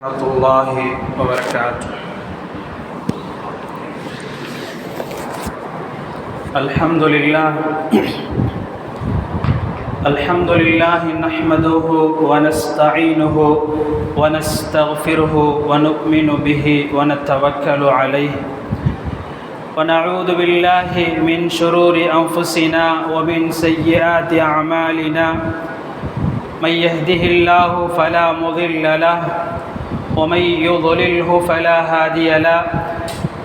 ورحمة الله وبركاته. الحمد لله نحمده ونستعينه ونستغفره ونؤمن به ونتوكل عليه ونعوذ بالله من شرور أنفسنا ومن سيئات أعمالنا. من يهده الله فلا مضل له ومن يضلله فلا هادي له.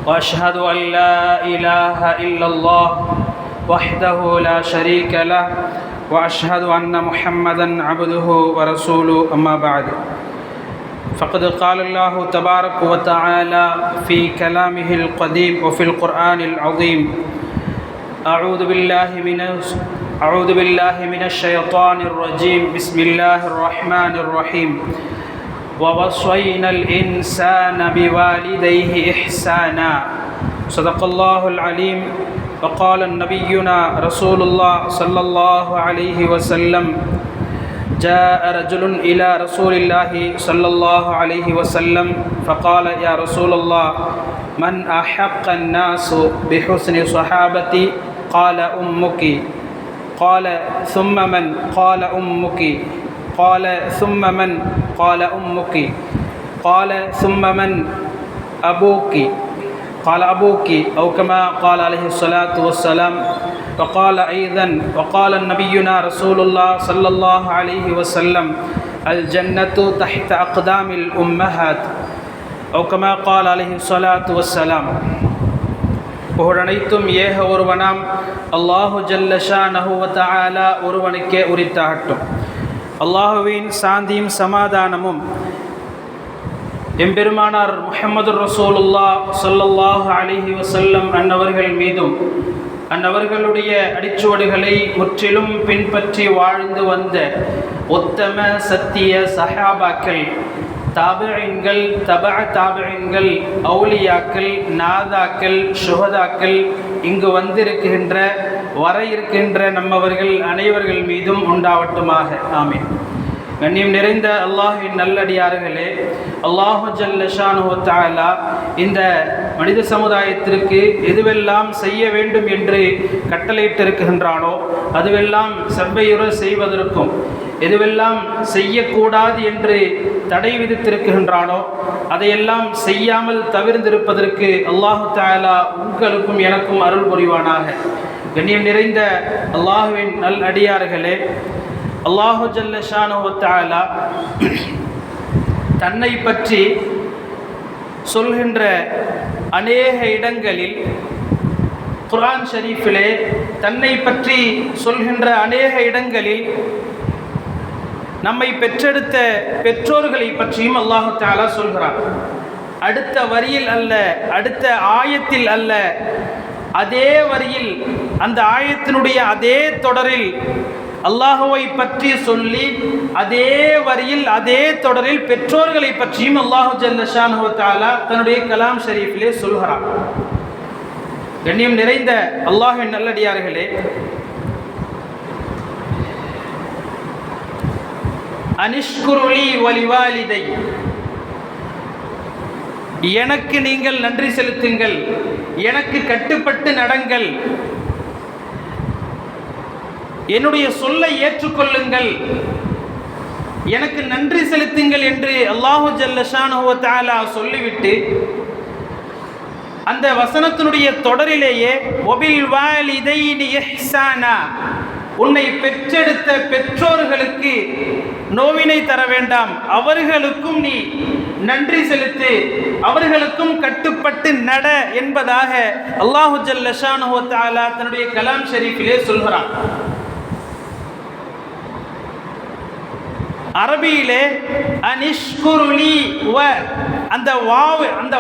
وأشهد أن لا إله إلا الله وحده لا شريك له وأشهد أن محمدًا عبده ورسوله. أما بعد، فقد قال الله تبارك وتعالى في كلامه القديم وفي القرآن العظيم: أعوذ بالله من الشيطان الرجيم. بسم الله الرحمن الرحيم. ووصينا الإنسان بوالديه إحسانا. صدق الله العليم. وقال نبينا رسول الله صلى الله عليه وسلم: جاء رجل إلى رسول الله صلى الله عليه وسلم فقال: يا رسول الله، من أحق الناس بحسن صحابتي؟ قال: أمك. قال: ثم من؟ قال: أمك. قال: ثم من؟ قال: أمك. قال: ثم من؟ أبوك. قال: أبوك، أو كما قال عليه الصلاة والسلام. وقال أيضا: وقال نبينا رسول الله صلى الله عليه وسلم: الجنة تحت أقدام الأمهات، أو كما قال عليه الصلاة والسلام. புகழனைத்தும் ஏக ஒருவனாம் அல்லாஹு ஜல்ல ஷானஹு வ தஆலா ஒருவனுக்கே உரித்தாகட்டும். அல்லாஹுவின் சாந்தியும் சமாதானமும் எம்பெருமானார் முஹம்மது ரசூலுல்லாஹ் ஸல்லல்லாஹு அலைஹி வஸல்லம் அன்னவர்கள் மீதும் அன்னவர்களுடைய அடிச்சுவடுகளை முற்றிலும் பின்பற்றி வாழ்ந்து வந்த உத்தம சத்திய சஹாபாக்கள், தாபிஈன்கள், தபஅ தாபிஈன்கள், அவுலியாக்கள், நாதாக்கள், ஷுஹதாக்கள், இங்கு வந்திருக்கின்ற வர இருக்கின்ற நம்மவர்கள் அனைவர்கள் மீதும் உண்டாவட்டுமாக. ஆமீன். கண்ணியம் நிறைந்த அல்லாஹ்வின் நல்லடியார்களே, அல்லாஹு ஜல்ல ஷானுஹு வ தஆலா இந்த மனித சமுதாயத்திற்கு எதுவெல்லாம் செய்ய வேண்டும் என்று கட்டளையிட்டிருக்கின்றானோ அதுவெல்லாம் செவ்வையுற செய்வதற்கும், எதுவெல்லாம் செய்யக்கூடாது என்று தடை விதித்திருக்கின்றானோ அதையெல்லாம் செய்யாமல் தவிர்ந்திருப்பதற்கு அல்லாஹு தஆலா உங்களுக்கும் எனக்கும் அருள் புரிவானாக. கண்ணியம் நிறைந்த அல்லாஹ்வின் நல் அடியார்களே, அல்லாஹு ஜல்ல ஷானுஹு வ தஆலா தன்னை பற்றி சொல்கின்ற அநேக இடங்களில், குர்ஆன் ஷரீஃபிலே தன்னை பற்றி சொல்கின்ற அநேக இடங்களில் நம்மை பெற்றெடுத்த பெற்றோர்களை பற்றியும் அல்லாஹு தஆலா சொல்கிறார். அடுத்த வரியில் அல்ல, அடுத்த ஆயத்தில் அல்ல, அதே வரியில், அந்த ஆயத்தினுடைய அதே தொடரில் அல்லாஹுவை பற்றி சொல்லி அதே வரியில் அதே தொடரில் பெற்றோர்களை பற்றியும் அல்லாஹு ஜல்ல ஷானுஹு வ தஆலா தன்னுடைய கலாம் ஷரீஃபிலே சொல்கிறார். கண்ணியம் நிறைந்த அல்லாஹ்வின் நல்லடியார்களே, அனிஷ்குருலி வலிவாலிதை, எனக்கு நீங்கள் நன்றி செலுத்துங்கள், எனக்கு கட்டுப்பட்டு நடங்கள், என்னுடைய சொல்லை ஏற்றுக்கொள்ளுங்கள், எனக்கு நன்றி செலுத்துங்கள் என்று அல்லாஹு ஜல்ல ஷானுஹு வ தஆலா சொல்லிவிட்டு அந்த வசனத்தினுடைய தொடரிலேயே வபில் வாலிதைனி இஹ்சானா, உன்னை பெற்றெடுத்த பெற்றோர்களுக்கு நோவினை தர வேண்டாம், அவர்களுக்கும் நீ நன்றி செலுத்து, அவர்களுக்கும் கட்டுப்பட்டு நட என்பதாக அல்லாஹு ஜல்ல ஷானுஹு வ தஆலா தன்னுடைய கலாம் ஷரீஃபிலே சொல்கிறான். அரபியிலே அனிஷ்குருலி வ, அந்த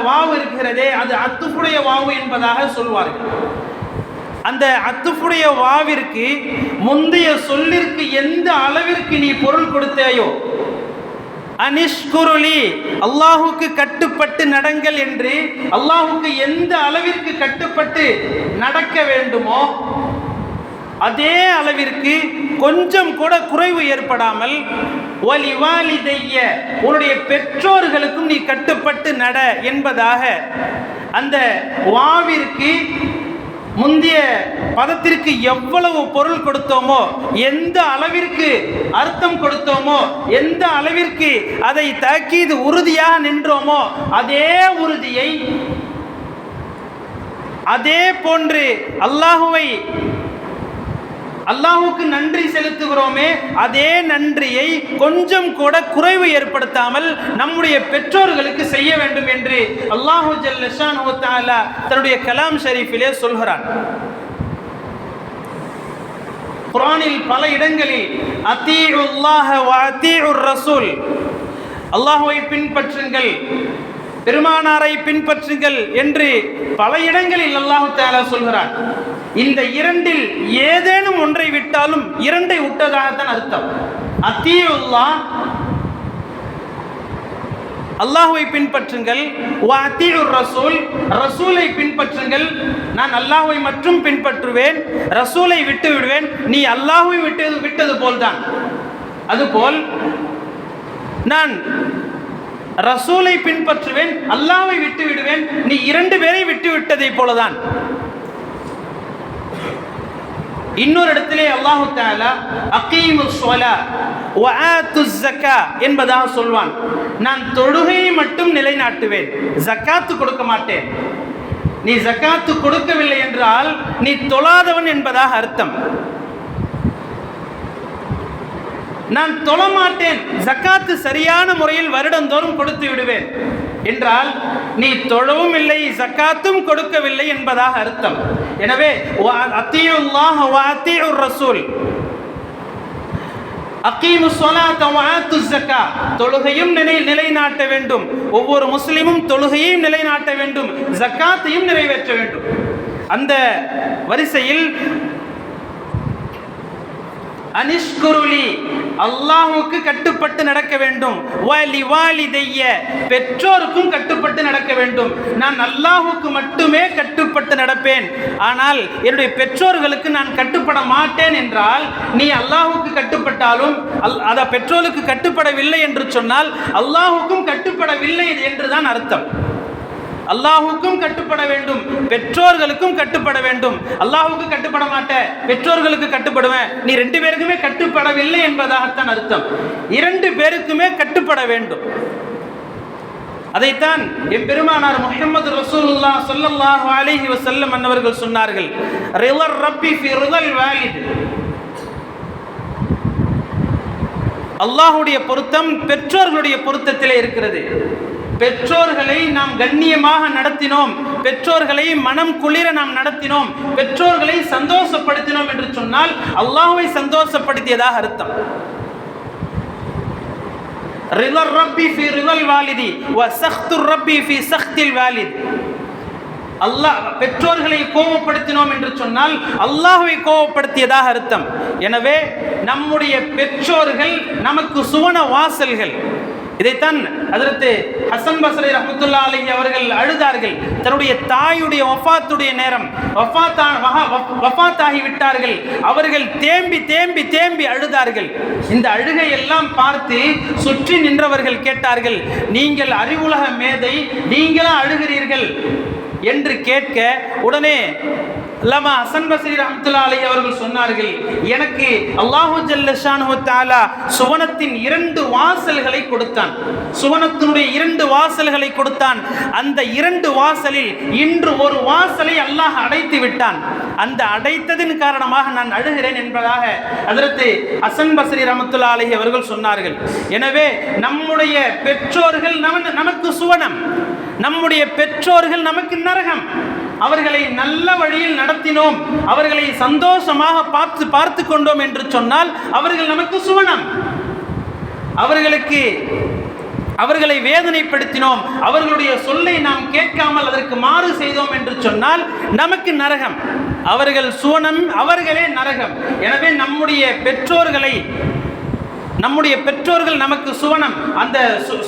வாவு இருக்கிறதே அது அத்துஃபுடைய வாவு என்பதாக சொல்வார்கள். அந்த அத்துஃபுடைய வாவிற்கு முந்தைய சொல்லிற்கு எந்த அளவிற்கு நீ பொருள் கொடுத்தாயோ, அனிஷ்குருலி, அல்லாஹுக்கு கட்டுப்பட்டு நடங்கள் என்று அல்லாஹுக்கு எந்த அளவிற்கு கட்டுப்பட்டு நடக்க வேண்டுமோ அதே அளவிற்கு கொஞ்சம் கூட குறைவு ஏற்படாமல் வலிவாலிதைய உன்னுடைய பெற்றோர்களுக்கும் நீ கட்டுப்பட்டு நட என்பதாக அந்த வாவிற்கு முந்தைய பதத்திற்கு எவ்வளவு பொருள் கொடுத்தோமோ, எந்த அளவிற்கு அர்த்தம் கொடுத்தோமோ, எந்த அளவிற்கு அதை தாக்கீது உறுதியாக நின்றோமோ, அதே உறுதியை அதே போன்று அல்லாஹுக்கு நன்றி செலுத்துகிறோமே, அதே நன்றியை கொஞ்சம் கூட குறைவு ஏற்படுத்தாமல் நம்முடைய பெற்றோர்களுக்கு செய்ய வேண்டும் என்று அல்லாஹு ஜல்ல ஷானஹு தஆலா தன்னுடைய கலாம் ஷரீஃபிலே சொல்கிறான். குர்ஆனில் பல இடங்களில் அத்தீஉல்லாஹ வ அத்தீஉர் ரசூல், அல்லாஹ்வை பின்பற்றுங்கள், பெருமானாரை பின்பற்றுங்கள் என்று பல இடங்களில் அல்லாஹ் தஆலா சொல்கிறான். இந்த இரண்டில் ஏதேனும் ஒன்றை விட்டாலும் இரண்டை விட்டதாகத்தான் அர்த்தம். அத்தீஉல்லாஹ் அல்லாஹ்வை பின்பற்றுங்கள், வ அத்தீஉர் ரசூல் ரசூலை பின்பற்றுங்கள், நான் அல்லாஹ்வை மட்டும் பின்பற்றுவேன், ரசூலை விட்டு விடுவேன். நீ அல்லாஹ்வை விட்டது போல்தான், அதுபோல் நான் ரசூலை பின்பற்றுவேன், அல்லாஹ்வை விட்டு விடுவேன், நீ இரண்டு பேரை விட்டு விட்டதை போலதான். இன்னொரு இடத்திலே அல்லாஹு தஆலா அகீமுஸ் ஸலாத் வ ஆத்துஸ் ஸகாத் என்பதாக சொல்வான். நான் தொழுகையை மட்டும் நிலைநாட்டுவேன், ஜகாத்து கொடுக்க மாட்டேன். நீ ஜகாத்து கொடுக்கவில்லை என்றால் நீ தொழாதவன் என்பதாக அர்த்தம். நான் தொழமாட்டேன், ஜகாத்து சரியான முறையில் வருடந்தோறும் கொடுத்து விடுவேன் என்றால் நீ தொழவும் இல்லை, ஜகாத்தும் கொடுக்கவில்லை என்பதாக அர்த்தம். எனவே அத்தீஉல்லாஹ வ அத்தீஉர் ரசூல், அகீமுஸ் ஸலாத வ ஆத்துஸ் ஸகாத், தொழுகையும் நிலைநாட்ட வேண்டும், ஒவ்வொரு முஸ்லிமும் தொழுகையையும் நிலைநாட்ட வேண்டும், ஜகாத்தையும் நிறைவேற்ற வேண்டும். அந்த வரிசையில் அனிஷ்குருலி, அல்லாஹுக்கு கட்டுப்பட்டு நடக்க வேண்டும், வலிவாலிதைய, பெற்றோருக்கும் கட்டுப்பட்டு நடக்க வேண்டும். நான் அல்லாஹுக்கு மட்டுமே கட்டுப்பட்டு நடப்பேன், ஆனால் என்னுடைய பெற்றோர்களுக்கு நான் கட்டுப்பட மாட்டேன் என்றால் நீ அல்லாஹுக்கு கட்டுப்பட்டாலும் அத பெற்றோருக்கு கட்டுப்படவில்லை என்று சொன்னால் அல்லாஹுக்கும் கட்டுப்படவில்லை என்றுதான் அர்த்தம். அல்லாஹுக்கும் கட்டுப்பட வேண்டும், பெற்றோர்களுக்கும் கட்டுப்பட வேண்டும். அல்லாஹுக்கு கட்டுப்பட மாட்டேன், பெற்றோர்களுக்கு கட்டுப்படுவேன், நீ ரெண்டு பேருக்குமே கட்டுப்படவில்லை என்பதாகத்தான் அர்த்தம். இரண்டு பேருக்குமே கட்டுப்பட வேண்டும். அதைத்தான் எம்பெருமானார் முஹம்மது ரசூலுல்லாஹ் ஸல்லல்லாஹு அலைஹி வஸல்லம் அன்னவர்கள் சொன்னார்கள், ரிதர் ரப்பி ஃபி ரிதல் வாலித், அல்லாஹ்வுடைய பொருத்தம் பெற்றோர்களுடைய பொருத்தத்திலே இருக்கிறது. பெற்றோர்களை நாம் கண்ணியமாக நடத்தினோம், பெற்றோர்களை மனம் குளிர நாம் நடத்தினோம், பெற்றோர்களை சந்தோஷப்படுத்தினோம் என்று சொன்னால் அல்லாஹ்வை சந்தோஷப்படுத்தியதாக அர்த்தம். ரிதர் ரப்பி ஃபி ரிதல் வாலிதி வ சக்துர் ரப்பி ஃபி சக்தில் வாலித், அல்லாஹ் பெற்றோர்களை கோபப்படுத்தினோம் என்று சொன்னால் அல்லாஹ்வை கோபப்படுத்தியதாக அர்த்தம். எனவே நம்முடைய பெற்றோர்கள் நமக்கு சுவன வாசல்கள். இதைத்தான் ஹஜ்ரத் ஹசன் பஸ்ரி ரஹ்மத்துல்லாஹி அலைஹி அவர்கள் அழுதார்கள். தன்னுடைய தாயுடைய வஃபாத்துடைய நேரம், வஃபாத்தாகி விட்டார்கள். அவர்கள் தேம்பி தேம்பி தேம்பி அழுதார்கள். இந்த அழுகையெல்லாம் பார்த்து சுற்றி நின்றவர்கள் கேட்டார்கள், நீங்கள் அறிவுலக மேதை, நீங்களா அழுகிறீர்கள் என்று கேட்க, உடனே லமா ஹசன் பஸ்ரி ரஹ்மத்துல்லாஹி அலைஹி அவர்கள் சொன்னார்கள், எனக்கு அல்லாஹு ஜல்ல ஷானஹு தஆலா சுவனத்தின் இரண்டு வாசல்களை கொடுத்தான், சுவனத்தினுடைய இரண்டு வாசல்களை கொடுத்தான். அந்த இரண்டு வாசலில் இன்று ஒரு வாசலை அல்லாஹ் அடைத்து விட்டான். அந்த அடைத்ததின் காரணமாக நான் அழுகிறேன் என்பதாக ஹஜ்ரத் ஹசன் பஸ்ரி ரஹ்மத்துல்லாஹி அலைஹி அவர்கள் சொன்னார்கள். எனவே நம்முடைய பெற்றோர்கள் நமக்கு சுவனம், நம்முடைய பெற்றோர்கள் நமக்கு நரகம். அவர்களை நல்ல வழியில் நடத்தினோம், அவர்களை சந்தோஷமாக பார்த்து கொண்டோம் என்று சொன்னால் அவர்கள் நமக்கு சுவனம். அவர்களை வேதனைப்படுத்தினோம், அவர்களுடைய சொல்லை நாம் கேட்காமல் அதற்கு மாறு செய்தோம் என்று சொன்னால் நமக்கு நரகம். அவர்கள் சுவனம், அவர்களே நரகம். எனவே நம்முடைய பெற்றோர்களை நம்முடைய பெற்றோர்கள் நமக்கு சுவனம், அந்த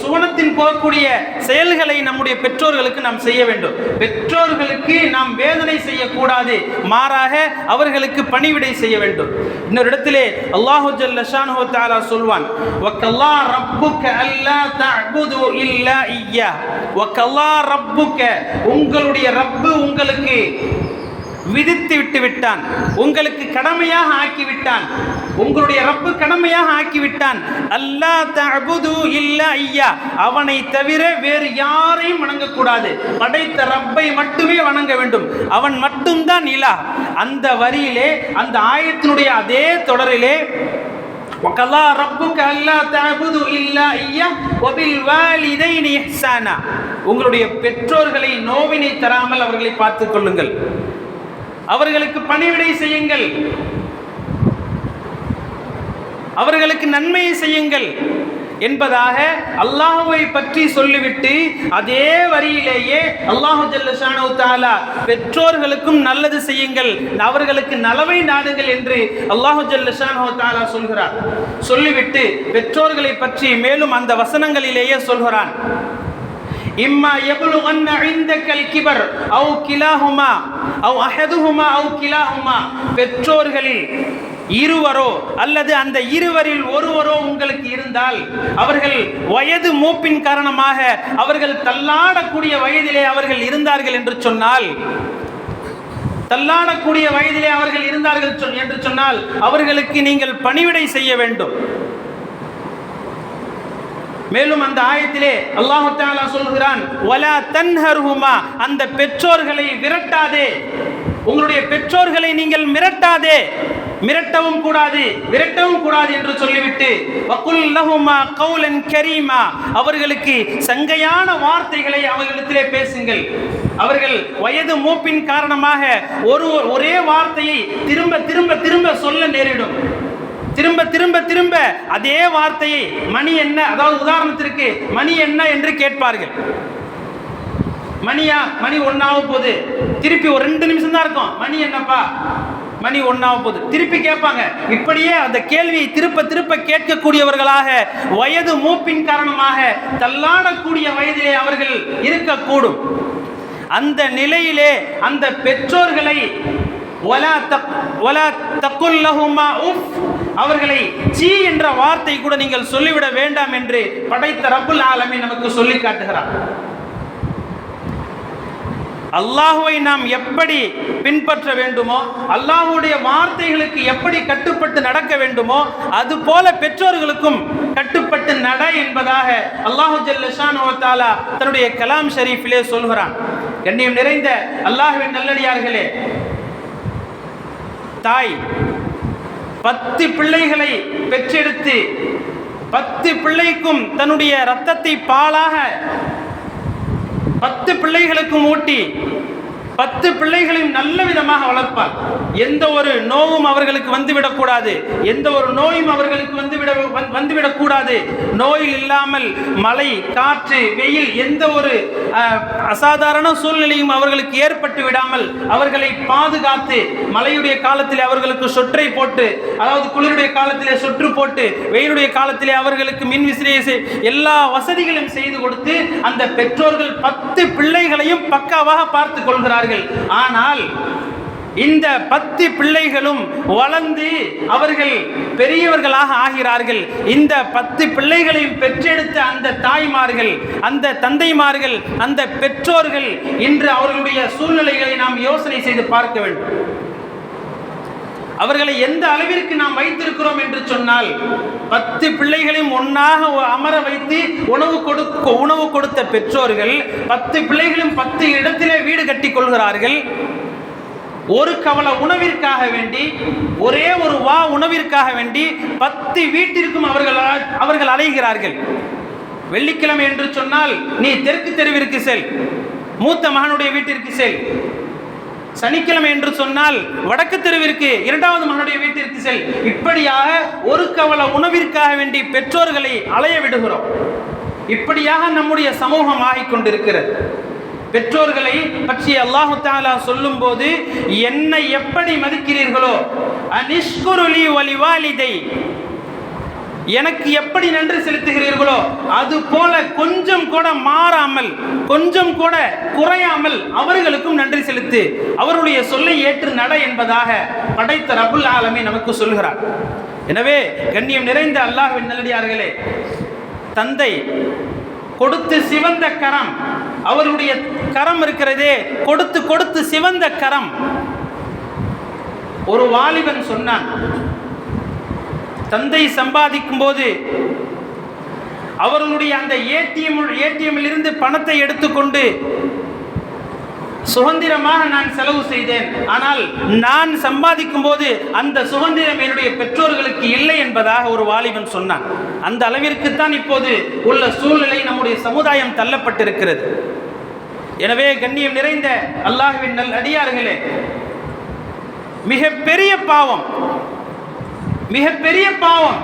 சுவனத்தின் போகக்கூடிய செயல்களை நம்முடைய பெற்றோர்களுக்கு நாம் செய்ய வேண்டும். பெற்றோர்களுக்கு நாம் வேதனை செய்யக்கூடாது, மாறாக அவர்களுக்கு பணிவிடை செய்ய வேண்டும். இன்னொரு இடத்திலே அல்லாஹு ஜல்ல ஷானுஹு தஆலா சொல்வான், வக்கல்லா ரப்புக அல்லா தஅபுது இல்லா இய்யா. வக்கல்லா ரப்புக, உங்களுடைய ரப்பு உங்களுக்கு விதித்து விட்டு விட்டான், உங்களுக்கு கடமையாக ஆக்கிவிட்டான். உங்களுடைய ரப்பு கடமையாக ஆக்கிவிட்டான். அல்லா தஅபுது இல்லா இய்யா, அவனை தவிர வேறு யாரையும் வணங்கக்கூடாது. படைத்த ரப்பை மட்டுமே வணங்க வேண்டும், அவன் மட்டும்தான் இலா. அந்த வரியிலே, அந்த ஆயத்தினுடைய அதே தொடரிலே வகல்லா ரப்புக அல்லா தஅபுது இல்லா இய்யா வபில் வாலிதைனி இஹ்சானா, உங்களுடைய பெற்றோர்களை நோவினை தராமல் அவர்களை பார்த்துக் கொள்ளுங்கள், அவர்களுக்கு பணிவிடை செய்யுங்கள், அவர்களுக்கு நன்மையை செய்யுங்கள் என்பதாக அல்லாஹ்வை பற்றி சொல்லிவிட்டு அதே வரியிலேயே அல்லாஹ் ஜல்ல ஷானஹு தஆலா பெற்றோர்களுக்கும் நல்லது செய்யுங்கள், அவர்களுக்கு நலவை நாடுங்கள் என்று அல்லாஹ் ஜல்ல ஷானஹு தஆலா சொல்கிறார். சொல்லிவிட்டு பெற்றோர்களை பற்றி மேலும் அந்த வசனங்களிலேயே சொல்கிறான், இம்மா யப்லுகன்ன இந்தக்கல் கிபர் அவ் கிலாஹுமா அவ் அஹதுஹுமா அவ் கிலாஹுமா, பெற்றோர்களில் இருவரோ அல்லது அந்த இருவரில் ஒருவரோ உங்களுக்கு இருந்தால், அவர்கள் வயது மூப்பின் காரணமாக அவர்கள் தள்ளாடக்கூடிய வயதிலே அவர்கள் இருந்தார்கள் என்று சொன்னால், தள்ளாடக்கூடிய வயதிலே அவர்கள் இருந்தார்கள் என்று சொன்னால் அவர்களுக்கு நீங்கள் பணிவிடை செய்ய வேண்டும். மேலும் அந்த ஆயத்திலே அல்லாஹ் தஆலா சொல்கிறான், வலா தன்ஹர்ஹுமா, அந்த பெற்றோர்களை விரட்டாதே, உங்களுடைய பெற்றோர்களை நீங்கள் மிரட்டாதே, மிரட்டவும் கூடாது, விரட்டவும் கூடாது என்று சொல்லிவிட்டு வகுல் லஹுமா கௌலன் கரீமா, அவர்களுக்கு சங்கையான வார்த்தைகளை அவர்களிடத்திலே பேசுங்கள். அவர்கள் வயது மூப்பின் காரணமாக ஒரே வார்த்தையை திரும்ப திரும்ப திரும்ப சொல்ல நேரிடும். திரும்ப திரும்ப திரும்ப அதே வார்த்தையை, மணி என்ன, அதாவது உதாரணத்திற்கு மணி என்ன என்று கேட்பார்கள். மணியா, மணி 1 ஆக போகுது, திருப்பி ஒரு 2 நிமிஷம் தான் இருக்கும், மணி என்னப்பா, மணி 1 ஆக போகுது, திருப்பி கேட்பாங்க. இப்படியே அந்த கேள்வியை திருப்ப திருப்ப கேட்கக்கூடியவர்களாக வயது மூப்பின் காரணமாக தள்ளாடக்கூடிய வயதிலே அவர்கள் இருக்கக்கூடும். அந்த நிலையிலே அந்த பெற்றோர்களை வலா தகுல் லஹுமா உஃப், அவர்களை சீ என்ற வார்த்தை கூட நீங்கள் சொல்லிவிட வேண்டாம் என்று படைத்த ரப்புல் ஆலமீன் நமக்கு சொல்லி காட்டுகிறார். அல்லாஹுவை நாம் எப்படி பின்பற்ற வேண்டுமோ, அல்லாஹுடைய வார்த்தைகளுக்கு எப்படி கட்டுப்பட்டு நடக்க வேண்டுமோ, அதுபோல பெற்றோர்களுக்கும் கட்டுப்பட்டு நட என்பதாக அல்லாஹு ஜல்ல ஷானஹு தஆலா தன்னுடைய கலாம் ஷரீஃபிலே சொல்கிறான். கண்ணியம் நிறைந்த அல்லாஹ்வின் நல்லடியார்களே, தாய் 10 பிள்ளைகளை பெற்றெடுத்து 10 பிள்ளைக்கும் தன்னுடைய இரத்தத்தை பாலாக 10 பிள்ளைகளுக்கும் ஊட்டி 10 பிள்ளைகளையும் நல்ல விதமாக வளர்ப்பார். எந்த ஒரு நோவும் அவர்களுக்கு வந்துவிடக்கூடாது, எந்த ஒரு நோயும் அவர்களுக்கு வந்துவிடக்கூடாது. நோயில் இல்லாமல் மழை, காற்று, வெயில், எந்த ஒரு அசாதாரண சூழ்நிலையும் அவர்களுக்கு ஏற்பட்டு விடாமல் அவர்களை பாதுகாத்து, மழையுடைய காலத்திலே அவர்களுக்கு சொற்றை போட்டு, அதாவது குளிருடைய காலத்திலே சொற்று போட்டு, வெயிலுடைய காலத்திலே அவர்களுக்கு மின் விசிறியை எல்லா வசதிகளும் செய்து கொடுத்து அந்த பெற்றோர்கள் 10 பிள்ளைகளையும் பக்காவாக பார்த்து கொள்கிறார்கள். ஆனால் இந்த 10 பிள்ளைகளும் வளர்ந்து அவர்கள் பெரியவர்களாக ஆகிறார்கள். இந்த 10 பிள்ளைகளையும் பெற்றெடுத்த அந்த தாய்மார்கள், அந்த தந்தைமார்கள், அந்த பெற்றோர்கள் இன்று அவர்களுடைய சூழ்நிலைகளை நாம் யோசனை செய்து பார்க்க வேண்டும். அவர்களை எந்த அளவிற்கு நாம் வைத்திருக்கிறோம் என்று சொன்னால், 10 பிள்ளைகளையும் ஒன்றாக அமர வைத்து உணவு கொடுத்த பெற்றோர்கள் 10 பிள்ளைகளும் 10 இடத்திலே வீடு கட்டி கொள்கிறார்கள். ஒரு கவல உணவிற்காக வேண்டி, ஒரே ஒரு உணவிற்காக வேண்டி 10 வீட்டிற்கும் அவர்கள் அலைகிறார்கள். வெள்ளிக்கிழமை என்று சொன்னால் நீ தெற்கு தெருவிற்கு செல், மூத்த மகனுடைய வீட்டிற்கு செல். சனிக்கிழமை என்று சொன்னால் வடக்கு தெருவிற்கு 2வது மகனுடைய வீட்டிற்கு செல். இப்படியாக ஒரு கவல உணவிற்காக வேண்டி பெற்றோர்களை அலைய விடுகிறோம். இப்படியாக நம்முடைய சமூகம் ஆகிக்கொண்டிருக்கிறது. பெற்றோர்களை பற்றி அல்லாஹு தஆலா சொல்லும் போது, என்னை எப்படி மதிக்கிறீர்களோ அனிஷ்குருலி வலிவாலிதை, எனக்கு எப்படி நன்றி செலுத்துகிறீர்களோ அது போல கொஞ்சம் கூட மாறாமல், கொஞ்சம் கூட குறையாமல் அவர்களுக்கும் நன்றி செலுத்து, அவருடைய சொல்லை ஏற்று நட என்பதாக படைத்த ரப்புல் ஆலமீன் நமக்கு சொல்கிறார். எனவே கண்ணியம் நிறைந்த அல்லாஹ்வின் நல்லடியார்களே, தந்தை கொடுத்து சிவந்த கரம், அவருடைய கரம் இருக்கிறதே கொடுத்து கொடுத்து சிவந்த கரம். ஒரு வாலிபன் சொன்னான், தந்தை சம்பாதிக்கும் போது அவர்களுடைய அந்த ஏடிஎம்மில் இருந்து பணத்தை எடுத்துக்கொண்டு சுதந்திரமாக நான் செலவு செய்தேன், ஆனால் நான் சம்பாதிக்கும் போது அந்த சுதந்திரம் என்னுடைய பெற்றோர்களுக்கு இல்லை என்பதாக ஒரு வாலிபன் சொன்னான். அந்த அளவிற்குத்தான் இப்போது உள்ள சூழ்நிலை நம்முடைய சமுதாயம் தள்ளப்பட்டிருக்கிறது. எனவே கண்ணியம் நிறைந்த அல்லாஹ்வின் நல் அடியார்களே, மிகப்பெரிய பாவம்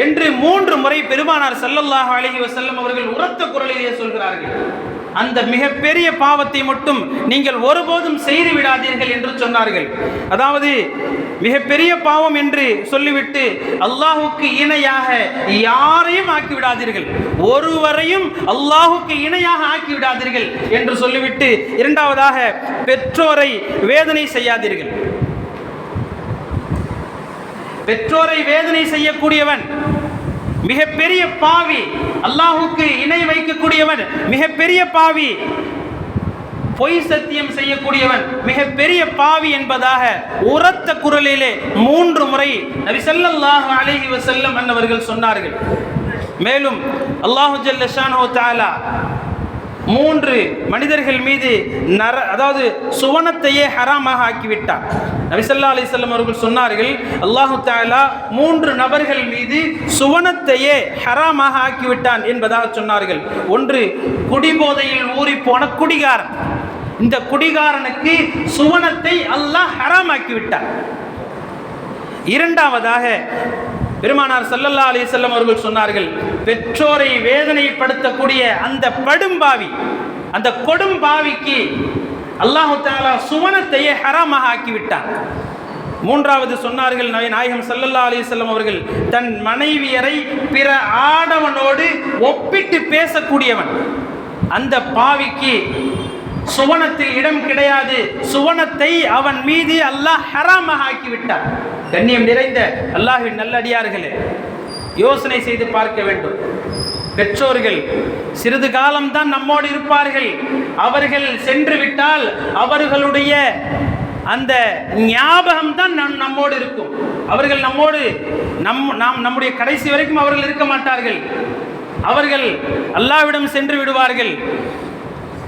என்று 3 முறை பெருமானார் ஸல்லல்லாஹு அலைஹி வஸல்லம் அவர்கள் உரத்த குரலிலே சொல்கிறார்கள். அந்த மிகப்பெரிய பாவத்தை மட்டும் நீங்கள் ஒருபோதும் செய்து விடாதீர்கள் என்று சொன்னார்கள். அதாவது மிகப்பெரிய பாவம் என்று சொல்லிவிட்டு அல்லாஹுக்கு இணையாக யாரையும் ஆக்கிவிடாதீர்கள், ஒருவரையும் அல்லாஹுக்கு இணையாக ஆக்கிவிடாதீர்கள் என்று சொல்லிவிட்டு, இரண்டாவதாக பெற்றோரை வேதனை செய்யாதீர்கள். பெற்றோரை வேதனை செய்யக்கூடியவன் மிகப்பெரிய பாவி, அல்லாஹுக்கு இணை வைக்கக்கூடியவன் மிகப்பெரிய பாவி, பொய் சத்தியம் செய்யக்கூடியவன் மிகப்பெரிய பாவி என்பதாக உரத்த குரலிலே 3 முறை நபி ஸல்லல்லாஹு அலைஹி வஸல்லம் அவர்கள் சொன்னார்கள். மேலும் அல்லாஹு ஜல்ல ஷானஹு தஆலா 3 மனிதர்கள் மீது அதாவது சுவனத்தையே ஹராமாக ஆக்கிவிட்டார். நபி ஸல்லல்லாஹு அலைஹி வஸல்லம் அவர்கள் சொன்னார்கள், அல்லாஹு தஆலா 3 நபர்கள் மீது சுவனத்தையே ஹராமாக ஆக்கிவிட்டான் என்பதாக சொன்னார்கள். ஒன்று, குடிபோதையில் ஊறி போன குடிகாரன். இந்த குடிகாரனுக்கு சுவனத்தை அல்லாஹ் ஹராமாக்கி விட்டார். இரண்டாவதாக பெருமானார் ஸல்லல்லாஹு அலைஹி வஸல்லம் அவர்கள் சொன்னார்கள், பெற்றோரை வேதனைப்படுத்தக்கூடிய அந்த படும்பாவி, அந்த கொடும்பாவிக்கு அல்லாஹு தஆலா சுவனத்தையே ஹராமாக ஆக்கிவிட்டான். மூன்றாவது சொன்னார்கள் நாயகம் ஸல்லல்லாஹு அலைஹி வஸல்லம் அவர்கள், தன் மனைவியரை பிற ஆடவனோடு ஒப்பிட்டு பேசக்கூடியவன், அந்த பாவிக்கு சுவனத்தில் இடம் கிடையாது, சுவனத்தை அவன் மீது அல்லாஹ் ஹராமாக ஆக்கிவிட்டான். கண்ணியம் நிறைந்த அல்லாஹ்வின் நல்லடியார்களே, யோசனை செய்து பார்க்க வேண்டும். பெற்றோர்கள் சிறிது காலம்தான் நம்மோடு இருப்பார்கள், அவர்கள் சென்று விட்டால் அவர்களுடைய அந்த ஞாபகம் தான் நம்மோடு இருக்கும். அவர்கள் நம்மோடு நம்முடைய கடைசி வரைக்கும் அவர்கள் இருக்க மாட்டார்கள். அவர்கள் அல்லாஹ்விடம் சென்று விடுவார்கள்,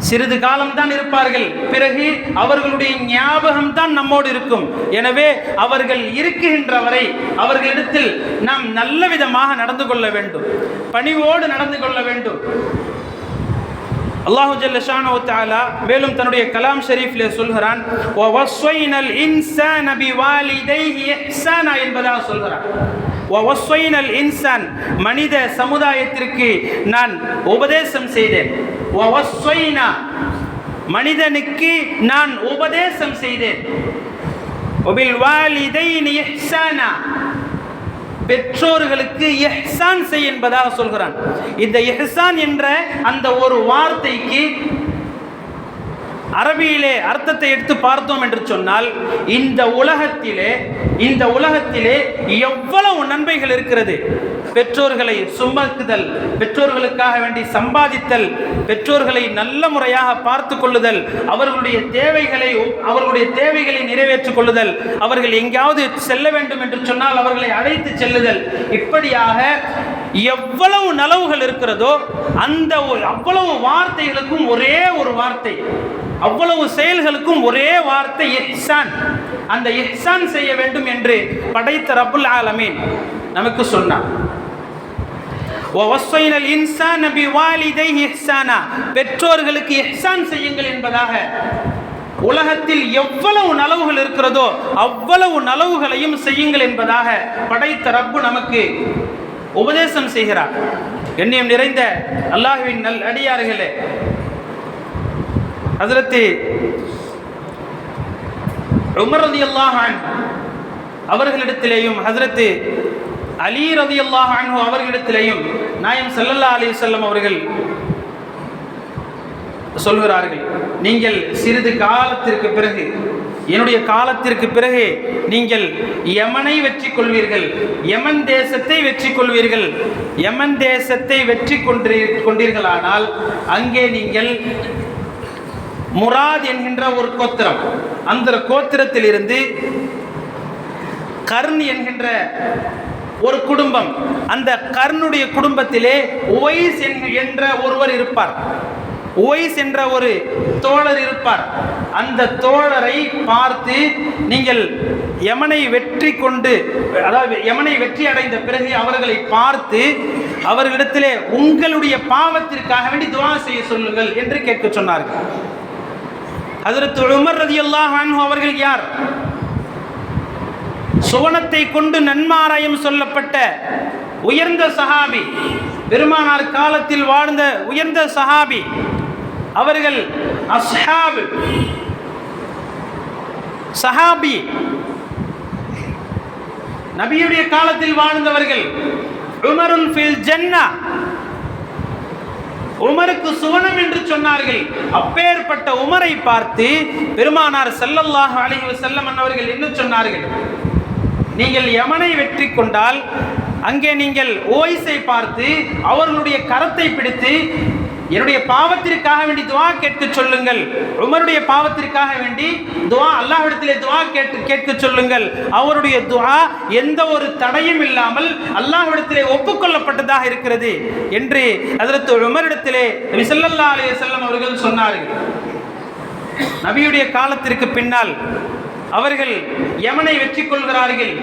சிறிது காலம்தான் இருப்பார்கள், பிறகு அவர்களுடைய ஞாபகம் தான் நம்மோடு இருக்கும். எனவே அவர்கள் இருக்குகின்ற வரை அவர்களிடத்தில் நாம் நல்ல விதமாக நடந்து கொள்ள வேண்டும், பணிவோடு நடந்து கொள்ள வேண்டும். அல்லாஹு ஜல்ல ஷானஹு தஆலா மேலும் தன்னுடைய கலாம் ஷரீஃபிலே சொல்கிறான், வவஸ்ஸைனல் இன்சான பிவாலிதைஹி இஹ்சானா என்பதாக சொல்கிறான். வவஸ்ஸைனல் இன்சான், மனித சமுதாயத்திற்கு நான் உபதேசம் செய்தேன். வவஸ்ஸைனா, மனிதனுக்கு நான் உபதேசம் செய்தேன். வபில் வாலிதைனி இஹ்சானா, பெற்றோர்களுக்கு இஹ்சான் செய் என்பதாக சொல்கிறான். இந்த இஹ்சான் என்ற அந்த ஒரு வார்த்தைக்கு அரபியிலே அர்த்தத்தை எடுத்து பார்த்தோம் என்று சொன்னால், இந்த உலகத்திலே எவ்வளவு நன்மைகள் இருக்கிறது. பெற்றோர்களை சுமக்குதல், பெற்றோர்களுக்காக வேண்டி சம்பாதித்தல், பெற்றோர்களை நல்ல முறையாக பார்த்து கொள்ளுதல், அவர்களுடைய தேவைகளை நிறைவேற்றிக் கொள்ளுதல், அவர்கள் எங்காவது செல்ல வேண்டும் என்று சொன்னால் அவர்களை அழைத்து செல்லுதல், இப்படியாக எவ்வளவு நலவுகள் இருக்கிறதோ அந்த அவ்வளவு வார்த்தைகளுக்கும் ஒரே ஒரு வார்த்தை, அவ்வளவு செயல்களுக்கும் ஒரே வார்த்தை இஹ்சான். அந்த இஹ்சான் செய்ய வேண்டும் என்று படைத்த ரப்புல் ஆலமீன் நமக்கு சொன்னார். வவஸ்ஸைனல் இன்சான பிவாலிதைஹி இஹ்சானா, பெற்றோர்களுக்கு இஹ்சான் செய்யுங்கள் என்பதாக உலகத்தில் எவ்வளவு நலவுகள் இருக்கிறதோ அவ்வளவு நலவுகளையும் செய்யுங்கள் என்பதாக படைத்த ரப்பு நமக்கு உபதேசம் செய்கிறார். கண்ணியம் நிறைந்த அல்லாஹ்வின் நல் அடியார்களே, ஹஜ்ரத் உமர் ரலியல்லாஹு அன்ஹு அவர்களிடத்திலேயும் ஹஜ்ரத் அலி ரலியல்லாஹு அன்ஹு அவர்களிடத்திலேயும் நாயகம் ஸல்லல்லாஹு அலைஹி வஸல்லம் அவர்கள் சொல்கிறார்கள், நீங்கள் சிறிது காலத்திற்கு பிறகு, என்னுடைய காலத்திற்கு பிறகு நீங்கள் யமனை வெற்றி கொள்வீர்கள், யமன் தேசத்தை வெற்றி கொள்வீர்கள். யமன் தேசத்தை வெற்றி கொண்டீர்களானால் அங்கே நீங்கள் முராத் என்கின்ற ஒரு கோத்திரம், அந்த கோத்திரத்தில் இருந்து கர்ன் என்கின்ற ஒரு குடும்பம், அந்த கர்னுடைய குடும்பத்திலே உவைஸ் என்ற ஒருவர் இருப்பார். உவைஸ் என்ற ஒரு தோழர் இருப்பார். அந்த தோழரை பார்த்து நீங்கள் யமனை வெற்றி கொண்டு, அதாவது யமனை வெற்றி அடைந்த பிறகு அவர்களை பார்த்து அவர்களிடத்திலே உங்களுடைய பாவத்திற்காக வேண்டி துஆ செய்ய சொல்லுங்கள் என்று கேட்க சொன்னார்கள். ஹஜ்ரத் உமர் ரலியல்லாஹு அன்ஹு அவர்கள் யார்? சுவனத்தை கொண்டு நன்மாராயம் சொல்லப்பட்ட உயர்ந்த சஹாபி, பெருமானார் காலத்தில் வாழ்ந்த உயர்ந்த சஹாபி. அவர்கள் அஸ்ஹாப், சஹாபி, நபியுடைய காலத்தில் வாழ்ந்தவர்கள். உமருன் ஃபில் ஜன்னா, உமருக்கு சுவனம் என்று சொன்னார்கள். அப்பேற்பட்ட உமரை பார்த்து பெருமானார் ஸல்லல்லாஹு அலைஹி வஸல்லம் அவர்கள் என்ன சொன்னார்கள்? நீங்கள் யமனை வெற்றி கொண்டால் அங்கே நீங்கள் ஓய்ஸை பார்த்து அவர்களுடைய கரத்தை பிடித்து என்னுடைய பாவத்திற்காக வேண்டி துஆ கேட்க சொல்லுங்கள். உமருடைய பாவத்திற்காக வேண்டி துஆ, அல்லாஹ்விடத்திலே துஆ கேட்க சொல்லுங்கள். அவருடைய துஆ எந்த ஒரு தடையும் இல்லாமல் அல்லாஹ்விடத்திலே ஒப்புக்கொள்ளப்பட்டதாக இருக்கிறது என்று ஹஜ்ரத் உமரிடத்திலே நபி ஸல்லல்லாஹு அலைஹி வஸல்லம் அவர்கள் சொன்னார்கள். நபியுடைய காலத்திற்கு பின்னால் அவர்கள் யமனை வெற்றி கொள்கிறார்கள்.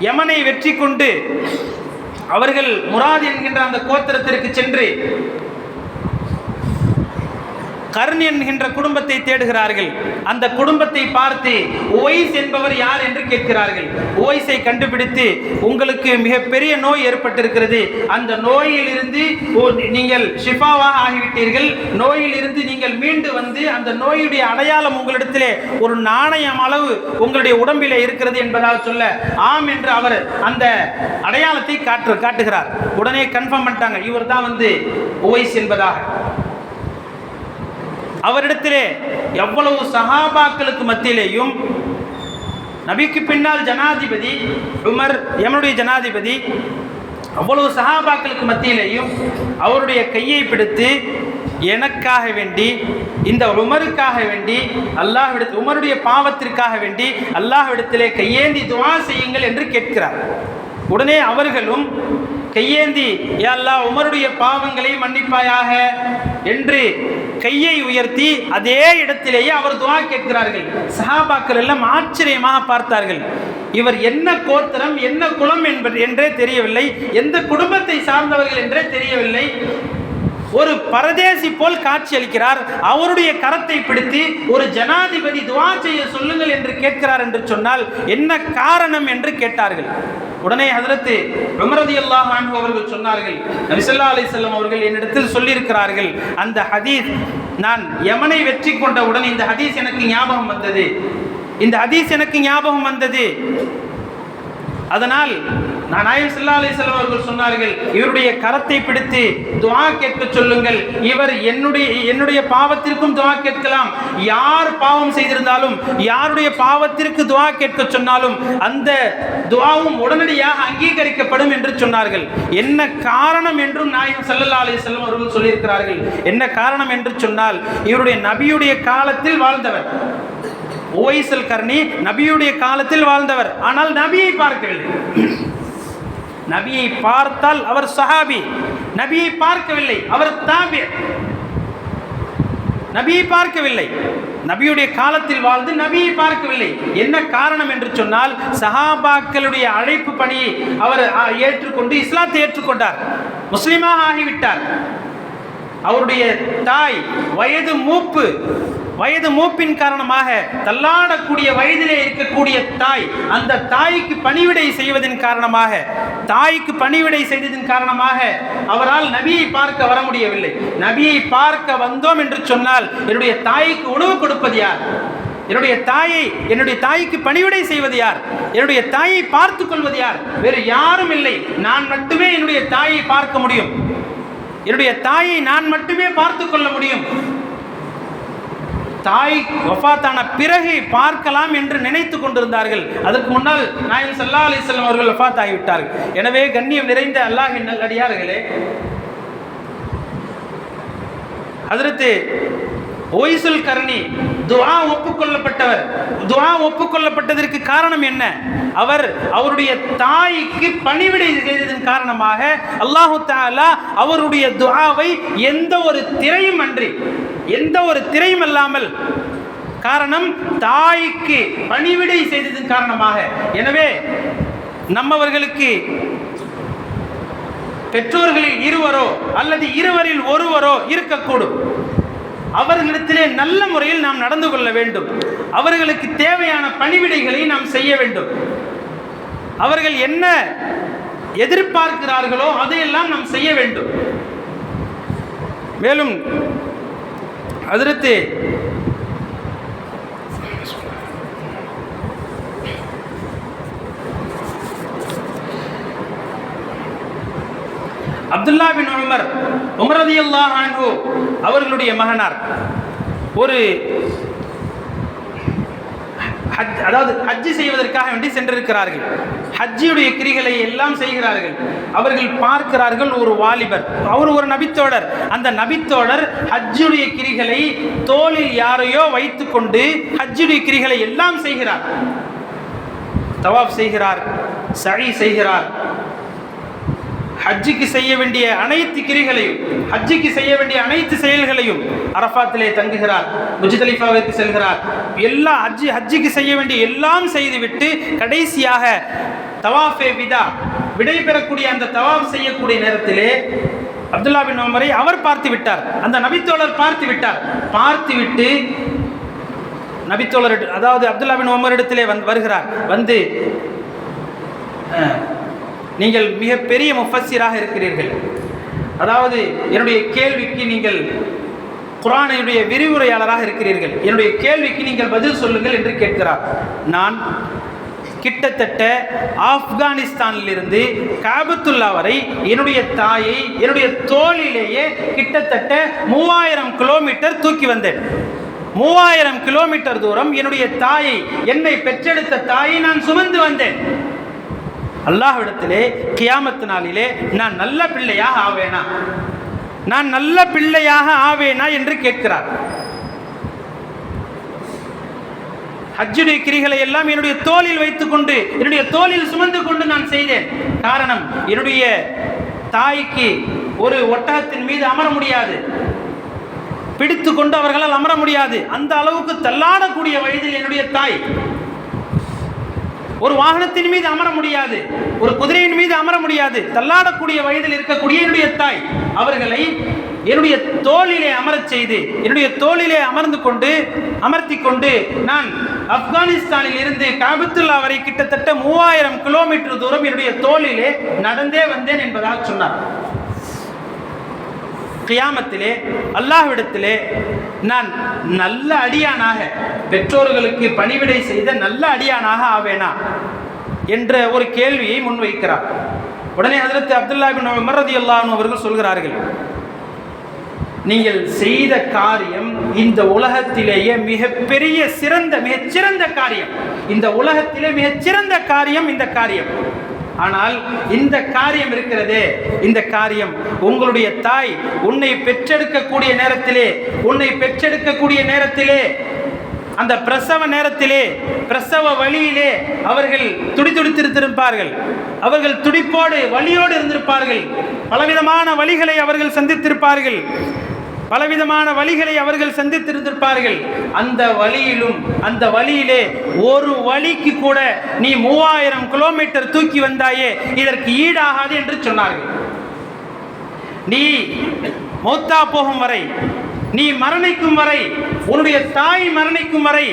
யமனை வெற்றி கொண்டு அவர்கள் முராத் என்கின்ற அந்த கோத்திரத்திற்கு சென்று கர்ன் என்கின்ற குடும்பத்தை தேடுகிறார்கள். அந்த குடும்பத்தை பார்த்து உவைஸ் என்பவர் யார் என்று கேட்கிறார்கள். உவைஸை கண்டுபிடித்து, உங்களுக்கு மிகப்பெரிய நோய் ஏற்பட்டிருக்கிறது, அந்த நோயில் இருந்து நீங்கள் ஷிஃபாவாக ஆகிவிட்டீர்கள், நோயில் இருந்து நீங்கள் மீண்டு வந்து அந்த நோயுடைய அடையாளம் உங்களிடத்திலே ஒரு நாணயம் அளவு உங்களுடைய உடம்பிலே இருக்கிறது என்பதாக சொல்ல, ஆம் என்று அவர் அந்த அடையாளத்தை காட்டுகிறார். உடனே கன்ஃபார்ம் பண்ணிட்டாங்க, இவர் தான் உவைஸ் என்பதாக. அவரிடத்திலே எவ்வளவு சஹாபாக்களுக்கு மத்தியிலேயும், நபிக்கு பின்னால் ஜனாதிபதி உமர், யமனுடைய ஜனாதிபதி, அவ்வளவு சஹாபாக்களுக்கு மத்தியிலேயும் அவருடைய கையை பிடித்து எனக்காக வேண்டி, இந்த உமருக்காக வேண்டி அல்லாஹ்விடத்தில், உமருடைய பாவத்திற்காக வேண்டி அல்லாஹ்விடத்திலே கையேந்தி துஆ செய்யுங்கள் என்று கேட்கிறார். உடனே அவர்களும் கையேந்தி, யா அல்லாஹ் உமருடைய பாவங்களை மன்னிப்பாயாக என்று கையை உயர்த்தி அதே இடத்திலேயே அவர் துஆ கேட்கிறார்கள். சஹாபாக்கள் எல்லாம் ஆச்சரியமாக பார்த்தார்கள். இவர் என்ன கோத்திரம், என்ன குலம் என்றே தெரியவில்லை, எந்த குடும்பத்தை சார்ந்தவர்கள் என்றே தெரியவில்லை. ஒரு பரதேசி போல் காட்சி அளிக்கிறார். அவருடைய கரத்தை பிடித்து ஒரு ஜனாதிபதி துஆ செய்ய சொல்லுங்கள் என்று கேட்கிறார் என்று சொன்னால் என்ன காரணம் என்று கேட்டார்கள். உடனே ஹஜ்ரத் உமர் ரலியல்லாஹு அன்ஹு அவர்கள் சொன்னார்கள், நபி ஸல்லல்லாஹு அலைஹி வஸல்லம் அவர்கள் என்னிடத்தில் சொல்லியிருக்கிறார்கள், அந்த ஹதீஸ் நான் யமனை வெற்றி கொண்டவுடன் இந்த ஹதீஸ் எனக்கு ஞாபகம் வந்தது, இந்த ஹதீஸ் எனக்கு ஞாபகம் வந்தது. அதனால் நாயகம் ஸல்லல்லாஹு அலைஹி வஸல்லம் அவர்கள் சொன்னார்கள், இவருடைய கரத்தை பிடித்து துஆ கேட்க சொல்லுங்கள். இவர் என்னுடைய பாவத்திற்கும் துஆ கேட்கலாம். யார் பாவம் செய்திருந்தாலும், யாருடைய பாவத்திற்கு துஆ கேட்க சொன்னாலும் அந்த துஆவும் உடனடியாக அங்கீகரிக்கப்படும் என்று சொன்னார்கள். என்ன காரணம் என்றும் நாயகம் ஸல்லல்லாஹு அலைஹி வஸல்லம் அவர்கள் சொல்லியிருக்கிறார்கள். என்ன காரணம் என்று சொன்னால், இவருடைய நபியுடைய காலத்தில் வாழ்ந்தவர் உவைஸுல் கர்னி, நபியுடைய காலத்தில் வாழ்ந்தவர். ஆனால் நபியை பார்க்கவில்லை. நபியை பார்த்தால் அவர் சஹாபி, நபியை பார்க்கவில்லை, அவர் தாபி. நபியை பார்க்கவில்லை, நபியுடைய காலத்தில் வாழ்ந்து நபியை பார்க்கவில்லை. என்ன காரணம் என்று சொன்னால், சஹாபாக்களுடைய அழைப்பு பணியை அவர் ஏற்றுக்கொண்டு இஸ்லாத்தை ஏற்றுக்கொண்டார், முஸ்லிமாக ஆகிவிட்டார். அவருடைய தாய் வயது மூப்பின் காரணமாக தள்ளாடக்கூடிய வயதிலே இருக்கக்கூடிய தாய், அந்த தாய்க்கு பணிவிடை செய்வதன் காரணமாக அவரால் நபியை பார்க்க வர முடியவில்லை. நபியை பார்க்க வந்தோம் என்று சொன்னால் என்னுடைய தாய்க்கு உணவு கொடுப்பது யார்? என்னுடைய தாய்க்கு பணிவிடை செய்வது யார்? என்னுடைய தாயை பார்த்துக் கொள்வது யார்? வேறு யாரும் இல்லை. நான் மட்டுமே என்னுடைய தாயை பார்க்க முடியும். என்னுடைய தாயை நான் மட்டுமே பார்த்துக் கொள்ள முடியும். தாய் வஃபாத்தான பிறகு பார்க்கலாம் என்று நினைத்து கொண்டிருந்தார்கள். அதற்கு முன்னால் நாயகம் ஸல்லல்லாஹு அலைஹி வஸல்லம் அவர்கள் வஃபாத் ஆகிவிட்டார்கள். எனவே கண்ணியம் நிறைந்த அல்லாஹ்வின் நல்லடியார்களே, ஹஜ்ரத் உவைஸுல் கர்னி துஆ ஒப்புக்கொள்ளப்பட்டவர். துஆ ஒப்புக்கொள்ளப்பட்டதற்கு காரணம் என்ன? அவருடைய தாய்க்கு பணிவிடை செய்ததன் காரணமாக அல்லாஹு தஆலா அவருடைய துஆவை எந்த ஒரு திரையும் அல்லாமல், காரணம் தாய்க்கு பணிவிடை செய்ததன் காரணமாக. எனவே நம்மவர்களுக்கு பெற்றோர்களில் இருவரோ அல்லது இருவரில் ஒருவரோ இருக்கக்கூடும். அவர்களிடத்திலே நல்ல முறையில் நாம் நடந்து கொள்ள வேண்டும். அவர்களுக்கு தேவையான பணிவிடைகளை நாம் செய்ய வேண்டும். அவர்கள் என்ன எதிர்பார்க்கிறார்களோ அதையெல்லாம் நாம் செய்ய வேண்டும். மேலும் ஹஜ்ரத் அப்துல்லா பின் உமர் ரலியல்லாஹு அன்ஹு அவர்களுடைய மகனார் ஹஜ் செய்வதற்காக வேண்டி சென்றிருக்கிறார்கள். ஹஜ்ஜியுடைய கிரிகளை எல்லாம் செய்கிறார்கள். அவர்கள் பார்க்கிறார்கள் ஒரு வாலிபர், அவர் ஒரு நபித்தோழர். அந்த நபித்தோழர் ஹஜ்ஜுடைய கிரிகளை தோளில் யாரையோ வைத்துக்கொண்டு ஹஜ்ஜுடைய கிரிகளை எல்லாம் செய்கிறார். தவாப் செய்கிறார், சஈ செய்கிறார், ஹஜ்ஜுக்கு செய்ய வேண்டிய அனைத்து கிரிகளையும், ஹஜ்ஜுக்கு செய்ய வேண்டிய அனைத்து செயல்களையும், அரஃபாத்திலே தங்குகிறார், முஸ்தலிஃபாவிற்கு செல்கிறார், எல்லா ஹஜ்ஜுக்கு செய்ய வேண்டிய எல்லாம் செய்துவிட்டு கடைசியாக தவாஃபே விதா, விடை பெறக்கூடிய அந்த தவாஃப் செய்யக்கூடிய நேரத்திலே அப்துல்லா பின் உமரை அவர் பார்த்து விட்டார். அந்த நபித்தோழர் பார்த்து விட்டார். பார்த்துவிட்டு நபித்தோழர் அதாவது அப்துல்லா பின் உமரிடத்திலே வருகிறார். வந்து, நீங்கள் மிகப்பெரிய முஃபஸ்ஸிராக இருக்கிறீர்கள், அதாவது என்னுடைய கேள்விக்கு நீங்கள் குர்ஆனுடைய விரிவுரையாளராக இருக்கிறீர்கள், என்னுடைய கேள்விக்கு நீங்கள் பதில் சொல்லுங்கள் என்று கேட்கிறார். நான் கிட்டத்தட்ட ஆப்கானிஸ்தானிலிருந்து காபத்துல்லா வரை என்னுடைய தாயை என்னுடைய தோளிலேயே கிட்டத்தட்ட 3000 கிலோமீட்டர் தூக்கி வந்தேன். 3000 கிலோமீட்டர் தூரம் என்னுடைய தாயை, என்னை பெற்றெடுத்த தாயை நான் சுமந்து வந்தேன். அல்லாஹ்விடத்திலே கியாமத் நாளிலே நான் நல்ல பிள்ளையாக ஆவேனா என்று கேட்கிறார். ஹஜ்ஜுடைய கிரிகளை எல்லாம் என்னுடைய தோளில் வைத்துக்கொண்டு, என்னுடைய தோளில் சுமந்து கொண்டு நான் செய்தேன். காரணம், என்னுடைய தாய்க்கு ஒரு ஒட்டகத்தின் மீது அமர முடியாது, பிடித்து கொண்டு அவர்களால் அமர முடியாது. அந்த அளவுக்கு தள்ளாடக்கூடிய வயதில் என்னுடைய தாய். ஒரு வாகனத்தின் மீது அமர முடியாது, ஒரு குதிரையின் மீது அமர முடியாது, தள்ளாடக்கூடிய வயதில் இருக்கக்கூடிய என்னுடைய தாய். அவர்களை என்னுடைய தோளிலே அமரச் செய்து, என்னுடைய தோளிலே அமர்த்தி கொண்டு நான் ஆப்கானிஸ்தானில் இருந்து காபத்துல்லா வரை கிட்டத்தட்ட 3000 கிலோமீட்டர் தூரம் என்னுடைய தோளிலே நடந்தே வந்தேன் என்பதாக சொன்னார். கியாமத்திலே அல்லாஹ்விடத்திலே நான் நல்ல அடியானாக, பெற்றோர்களுக்கு பணிவிடை செய்த நல்ல அடியானாக ஆவேனா என்ற ஒரு கேள்வியை முன்வைக்கிறார். உடனே ஹஜ்ரத் அப்துல்லா பின் உமர் ரலியல்லாஹு அன்ஹு அவர்கள் சொல்கிறார்கள், நீங்கள் செய்த காரியம் இந்த உலகத்திலேயே மிகச்சிறந்த காரியம், இந்த உலகத்திலே மிகச்சிறந்த காரியம் இந்த காரியம். ஆனால் இந்த காரியம் இருக்கிறதே, இந்த காரியம் உங்களுடைய தாய் உன்னை பெற்றெடுக்கக்கூடிய நேரத்திலே அந்த பிரசவ நேரத்திலே, பிரசவ வலியிலே அவர்கள் துடித்திருப்பார்கள். அவர்கள் துடிப்போடு வலியோடு இருந்திருப்பார்கள். பலவிதமான வலிகளை அவர்கள் சந்தித்திருப்பார்கள். அந்த வலியிலே ஒரு வலிக்கு கூட நீ 3000 கிலோமீட்டர் தூக்கி வந்தாயே, இதற்கு ஈடாகாது என்று சொன்னார்கள். நீ மௌத்தா போகும் வரை, நீ மரணிக்கும் வரை, உன்னுடைய தாய் மரணிக்கும் வரை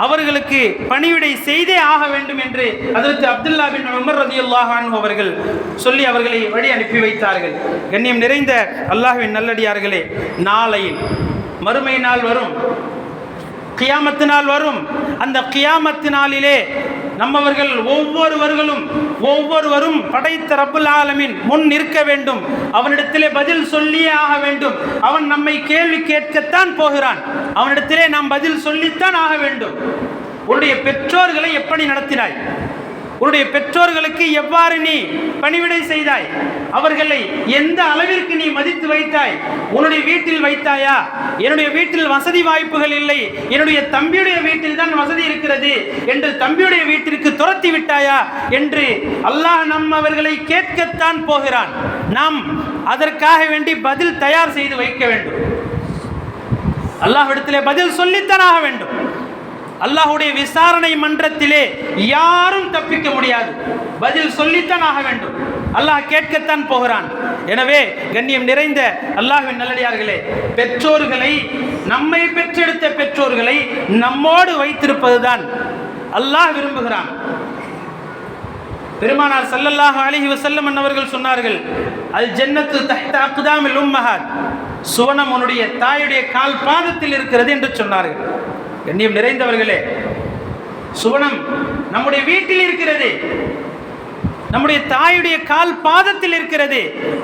அவர்களுக்கு பணிவிடை செய்தே ஆக வேண்டும் என்று ஹஜ்ரத் அப்துல்லா பின் உமர் ரலியல்லாஹு அன்ஹு அவர்கள் சொல்லி அவர்களை வழி அனுப்பி வைத்தார்கள். கண்ணியம் நிறைந்த அல்லாஹ்வின் நல்லடியார்களே, நாளையில் மறுமை நாள் வரும். கியாமத்து நாள் வரும். அந்த கியாமத்து நாளிலே நம்மவர்கள் ஒவ்வொருவரும் படைத்த ரப்புல் ஆலமீன் முன் நிற்க வேண்டும். அவனிடத்திலே பதில் சொல்லியே ஆக வேண்டும். அவன் நம்மை கேள்வி கேட்கத்தான் போகிறான். அவனிடத்திலே நாம் பதில் சொல்லித்தான் ஆக வேண்டும். உன்னுடைய பெற்றோர்களை எப்படி நடத்தினாய்? உன்னுடைய பெற்றோர்களுக்கு எவ்வாறு நீ பணிவிடை செய்தாய்? அவர்களை எந்த அளவிற்கு நீ மதித்து வைத்தாய்? உன்னுடைய வீட்டில் வைத்தாயா? என்னுடைய வீட்டில் வசதி வாய்ப்புகள் இல்லை, என்னுடைய தம்பியுடைய வீட்டில் தான் வசதி இருக்கிறது என்று தம்பியுடைய வீட்டிற்கு துரத்தி விட்டாயா என்று அல்லாஹ் நம்மவர்களை கேட்கத்தான் போகிறான். நாம் அதற்காக வேண்டி பதில் தயார் செய்து வைக்க வேண்டும். அல்லாஹ்விடத்திலே பதில் சொல்லித்தான் ஆக வேண்டும். அல்லாஹ்வுடைய விசாரணை மன்றத்திலே யாரும் தப்பிக்க முடியாது. பதில் சொல்லித்தான் ஆக வேண்டும். அல்லாஹ் கேட்கத்தான் போகிறான். எனவே கண்ணியம் நிறைந்த அல்லாஹ்வின் நல்லடியார்களே, பெற்றோர்களை, நம்மை பெற்றெடுத்த பெற்றோர்களை நம்மோடு வைத்திருப்பதுதான் அல்லாஹ் விரும்புகிறான். பெருமானார் ஸல்லல்லாஹு அலைஹி வஸல்லம் அவர்கள் சொன்னார்கள், அல் ஜன்னத்து தஹ்த அக்தாமில் உம்மஹாத், சுவனம் உன்னுடைய தாயுடைய கால் பாதத்தில் இருக்கிறது என்று சொன்னார்கள். கண்ணியம் நிறைந்தவர்களே, சுவனம் நம்முடைய வீட்டில் இருக்கிறது, நம்முடைய தாயுடைய கால் பாதத்தில் இருக்கிறது.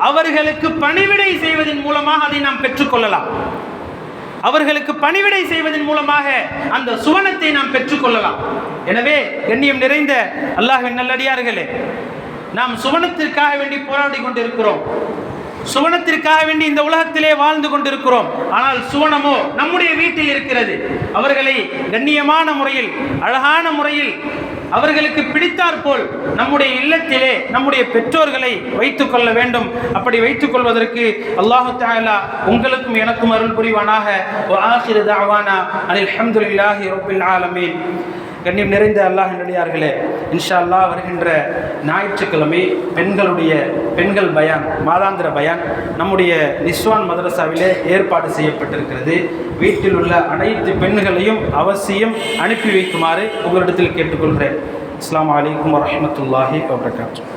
அவர்களுக்கு பணிவிடை செய்வதன் மூலமாக அதை நாம் பெற்றுக்கொள்ளலாம். அவர்களுக்கு பணிவிடை செய்வதன் மூலமாக அந்த சுவனத்தை நாம் பெற்றுக்கொள்ளலாம். எனவே கண்ணியம் நிறைந்த அல்லாஹ்வின் நல்லடியார்களே, நாம் சுவனத்திற்காக வேண்டி போராடி கொண்டிருக்கிறோம். சுவனத்திற்காக வேண்டி இந்த உலகத்திலே வாழ்ந்து கொண்டிருக்கிறோம். ஆனால் சுவனமோ நம்முடைய வீட்டில் இருக்கிறது. அவர்களை கண்ணியமான முறையில், அழகான முறையில், அவர்களுக்கு பிடித்தாற்போல் நம்முடைய இல்லத்திலே நம்முடைய பெற்றோர்களை வைத்துக் கொள்ள வேண்டும். அப்படி வைத்துக் கொள்வதற்கு அல்லாஹு தஆலா உங்களுக்கும் எனக்கும் அருள் புரிவானாக. வ ஆகிரு தஅவானா அனில் ஹம்துலில்லாஹி ரப்பில் ஆலமீன். கண்ணியம் நிறைந்த அல்லாஹ்வின் நல்லடியார்களே, இன்ஷா அல்லாஹ் வருகின்ற ஞாயிற்றுக்கிழமை பெண்கள் பயான், மாதாந்திர பயான் நம்முடைய நிஸ்வான் மதரசாவிலே ஏற்பாடு செய்யப்பட்டிருக்கிறது. வீட்டில் உள்ள அனைத்து பெண்களையும் அவசியம் அனுப்பி வைக்குமாறு உங்களிடத்தில் கேட்டுக்கொள்கிறேன். அஸ்ஸலாமு அலைக்கும் வரஹ்மத்துல்லாஹி வபரகாத்துஹு.